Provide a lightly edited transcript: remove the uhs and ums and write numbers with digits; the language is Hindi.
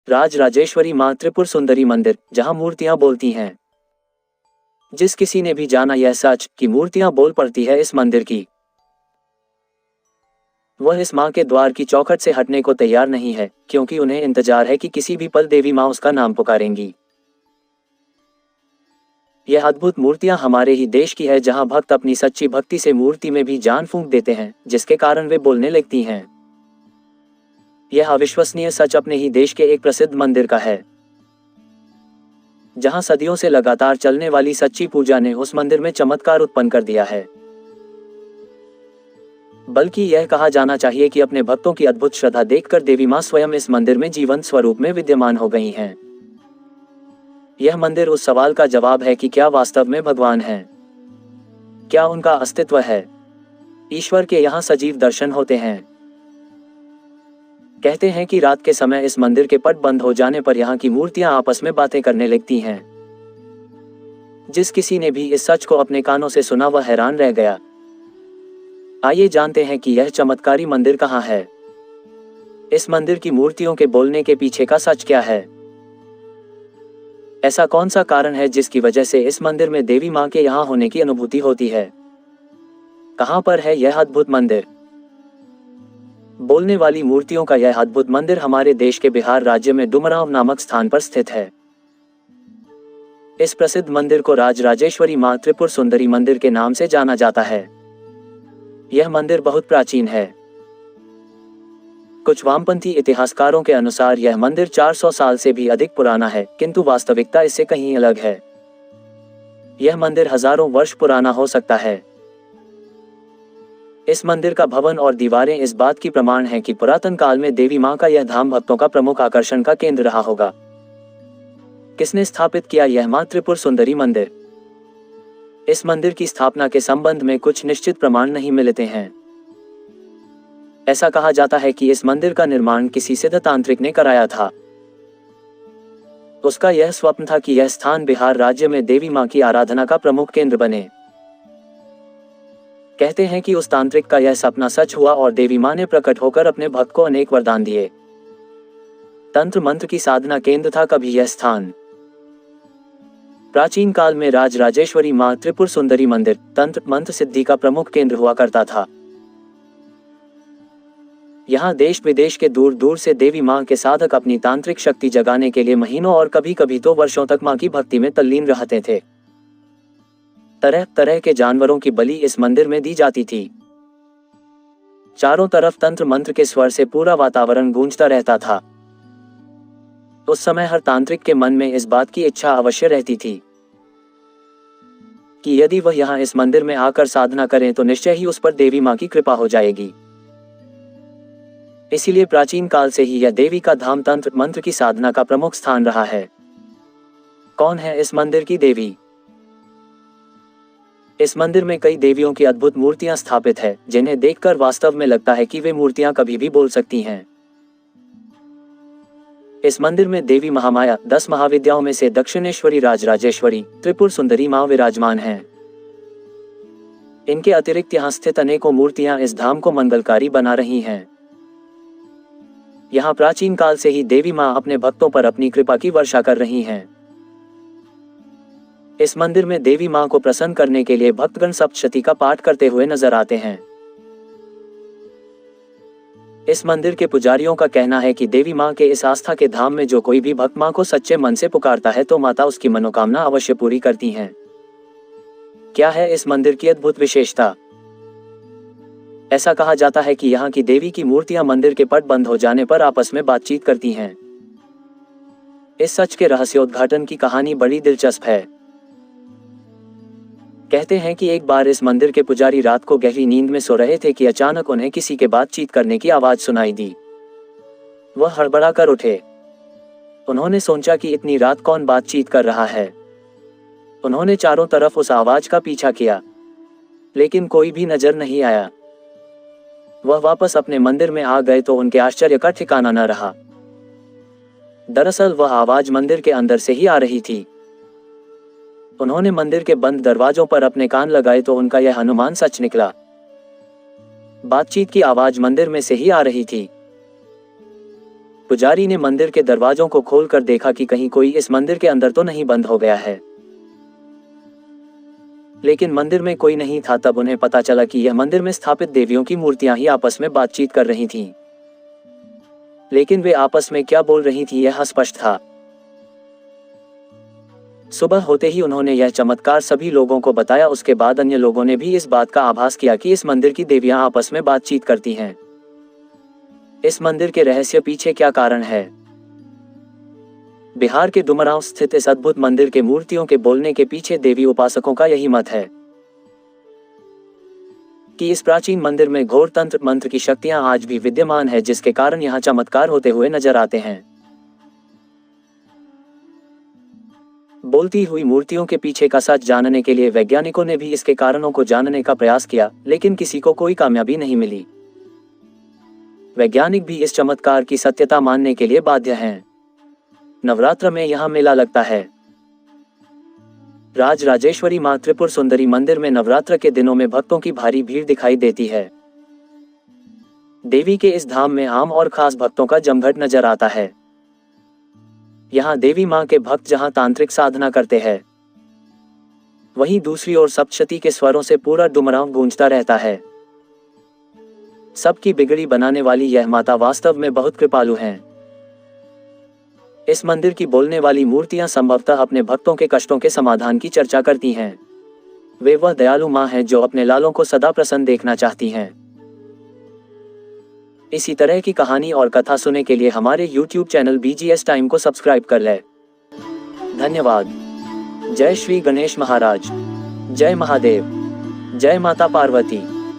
राज राजेश्वरी मां त्रिपुर सुंदरी मंदिर, जहां मूर्तियां बोलती हैं। जिस किसी ने भी जाना यह सच कि मूर्तियां बोल पड़ती है इस मंदिर की, वह इस मां के द्वार की चौखट से हटने को तैयार नहीं है, क्योंकि उन्हें इंतजार है कि किसी भी पल देवी मां उसका नाम पुकारेंगी। यह अद्भुत मूर्तियां हमारे ही देश की है, जहां भक्त अपनी सच्ची भक्ति से मूर्ति में भी जान फूंक देते हैं, जिसके कारण वे बोलने लगती हैं। यह अविश्वसनीय सच अपने ही देश के एक प्रसिद्ध मंदिर का है, जहां सदियों से लगातार चलने वाली सच्ची पूजा ने उस मंदिर में चमत्कार उत्पन्न कर दिया है। बल्कि यह कहा जाना चाहिए कि अपने भक्तों की अद्भुत श्रद्धा देखकर देवी मां स्वयं इस मंदिर में जीवंत स्वरूप में विद्यमान हो गई हैं। यह मंदिर उस सवाल का जवाब है कि क्या वास्तव में भगवान हैं? क्या उनका अस्तित्व है? ईश्वर के यहाँ सजीव दर्शन होते हैं। कहते हैं कि रात के समय इस मंदिर के पट बंद हो जाने पर यहाँ की मूर्तियां आपस में बातें करने लगती हैं। जिस किसी ने भी इस सच को अपने कानों से सुना वह हैरान रह गया। आइए जानते हैं कि यह चमत्कारी मंदिर कहाँ है। इस मंदिर की मूर्तियों के बोलने के पीछे का सच क्या है? ऐसा कौन सा कारण है जिसकी वजह से इस मंदिर में देवी मां के यहाँ होने की अनुभूति होती है? कहाँ पर है यह अद्भुत मंदिर? बोलने वाली मूर्तियों का यह अद्भुत मंदिर हमारे देश के बिहार राज्य में डुमरांव नामक स्थान पर स्थित है। इस प्रसिद्ध मंदिर को राज राजेश्वरी मां त्रिपुर सुंदरी मंदिर के नाम से जाना जाता है। यह मंदिर बहुत प्राचीन है। कुछ वामपंथी इतिहासकारों के अनुसार यह मंदिर 400 साल से भी अधिक पुराना है, किंतु वास्तविकता इससे कहीं अलग है। यह मंदिर हजारों वर्ष पुराना हो सकता है। इस मंदिर का भवन और दीवारें इस बात की प्रमाण हैं कि पुरातन काल में देवी मां का यह धाम भक्तों का प्रमुख आकर्षण का केंद्र रहा होगा। किसने स्थापित किया यह मां त्रिपुर सुंदरी मंदिर? इस मंदिर की स्थापना के संबंध में कुछ निश्चित प्रमाण नहीं मिलते हैं। ऐसा कहा जाता है कि इस मंदिर का निर्माण किसी सिद्ध तांत्रिक ने कराया था। उसका यह स्वप्न था कि यह स्थान बिहार राज्य में देवी मां की आराधना का प्रमुख केंद्र बने। कहते हैं कि उस तांत्रिक का यह सपना सच हुआ और देवी मां ने प्रकट होकर अपने भक्त को अनेक वरदान दिए। तंत्र मंत्र की साधना केंद्र था कभी यह स्थान। प्राचीन काल में राज राजेश्वरी मां त्रिपुर सुंदरी मंदिर तंत्र मंत्र सिद्धि का प्रमुख केंद्र हुआ करता था। यहाँ देश विदेश के दूर दूर से देवी मां के साधक अपनी तांत्रिक शक्ति जगाने के लिए महीनों और कभी कभी तो वर्षों तक मां की भक्ति में तल्लीन रहते थे। तरह तरह के जानवरों की बलि इस मंदिर में दी जाती थी। चारों तरफ तंत्र मंत्र के स्वर से पूरा वातावरण गूंजता रहता था। उस समय हर तांत्रिक के मन में इस बात की इच्छा अवश्य रहती थी कि यदि वह यहाँ इस मंदिर में आकर साधना करें तो निश्चय ही उस पर देवी मां की कृपा हो जाएगी। इसीलिए प्राचीन काल से ही यह देवी का धाम तंत्र मंत्र की साधना का प्रमुख स्थान रहा है। कौन है इस मंदिर की देवी? इस मंदिर में कई देवियों की अद्भुत मूर्तियां स्थापित है, जिन्हें देखकर वास्तव में लगता है कि वे मूर्तियां कभी भी बोल सकती हैं। इस मंदिर में देवी महामाया 10 महाविद्याओं में से दक्षिणेश्वरी राज राजेश्वरी त्रिपुर सुंदरी मां विराजमान हैं। इनके अतिरिक्त यहाँ स्थित अनेकों मूर्तियां इस धाम को मंगलकारी बना रही हैं। यहाँ प्राचीन काल से ही देवी मां अपने भक्तों पर अपनी कृपा की वर्षा कर रही हैं। इस मंदिर में देवी मां को प्रसन्न करने के लिए भक्तगण सप्तशती का पाठ करते हुए नजर आते हैं। इस मंदिर के पुजारियों का कहना है कि देवी मां के इस आस्था के धाम में जो कोई भी भक्त मां को सच्चे मन से पुकारता है तो माता उसकी मनोकामना अवश्य पूरी करती हैं। क्या है इस मंदिर की अद्भुत विशेषता? ऐसा कहा जाता है कि यहाँ की देवी की मूर्तियां मंदिर के पट बंद हो जाने पर आपस में बातचीत करती हैं। इस सच के रहस्योद्घाटन की कहानी बड़ी दिलचस्प है। कहते हैं कि एक बार इस मंदिर के पुजारी रात को गहरी नींद में सो रहे थे कि अचानक उन्हें किसी के बातचीत करने की आवाज सुनाई दी। वह हड़बड़ा कर उठे। उन्होंने सोचा कि इतनी रात कौन बातचीत कर रहा है। उन्होंने चारों तरफ उस आवाज का पीछा किया, लेकिन कोई भी नजर नहीं आया। वह वापस अपने मंदिर में आ गए तो उनके आश्चर्य का ठिकाना न रहा। दरअसल वह आवाज मंदिर के अंदर से ही आ रही थी। उन्होंने मंदिर के बंद दरवाजों पर अपने कान लगाए तो उनका यह अनुमान सच निकला। बातचीत की आवाज मंदिर में से ही आ रही थी। पुजारी ने मंदिर के दरवाजों को खोलकर देखा कि कहीं कोई इस मंदिर के अंदर तो नहीं बंद हो गया है, लेकिन मंदिर में कोई नहीं था। तब उन्हें पता चला कि यह मंदिर में स्थापित देवियों की मूर्तियां ही आपस में बातचीत कर रही थीं, लेकिन वे आपस में क्या बोल रही थीं यह अस्पष्ट था। सुबह होते ही उन्होंने यह चमत्कार सभी लोगों को बताया। उसके बाद अन्य लोगों ने भी इस बात का आभास किया कि इस मंदिर की देवियां आपस में बातचीत करती हैं। इस मंदिर के रहस्य पीछे क्या कारण है? बिहार के डुमरांव स्थित इस अद्भुत मंदिर के मूर्तियों के बोलने के पीछे देवी उपासकों का यही मत है कि इस प्राचीन मंदिर में घोर तंत्र मंत्र की शक्तियां आज भी विद्यमान है, जिसके कारण यहां चमत्कार होते हुए नजर आते हैं। बोलती हुई मूर्तियों के पीछे का सच जानने के लिए वैज्ञानिकों ने भी इसके कारणों को जानने का प्रयास किया, लेकिन किसी को कोई कामयाबी नहीं मिली। वैज्ञानिक भी इस चमत्कार की सत्यता मानने के लिए बाध्य हैं। नवरात्र में यहां मेला लगता है। राजराजेश्वरी मां त्रिपुर सुंदरी मंदिर में नवरात्र के दिनों में भक्तों की भारी भीड़ दिखाई देती है। देवी के इस धाम में आम और खास भक्तों का जमघट नजर आता है। यहाँ देवी मां के भक्त जहां तांत्रिक साधना करते हैं, वहीं दूसरी ओर सप्तशती के स्वरों से पूरा डुमरांव गूंजता रहता है। सबकी बिगड़ी बनाने वाली यह माता वास्तव में बहुत कृपालु हैं। इस मंदिर की बोलने वाली मूर्तियां संभवतः अपने भक्तों के कष्टों के समाधान की चर्चा करती हैं। वे वह दयालु मां हैं जो अपने लालों को सदा प्रसन्न देखना चाहती हैं। इसी तरह की कहानी और कथा सुनने के लिए हमारे YouTube चैनल BGS टाइम को सब्सक्राइब कर लें। धन्यवाद। जय श्री गणेश महाराज। जय महादेव। जय माता पार्वती।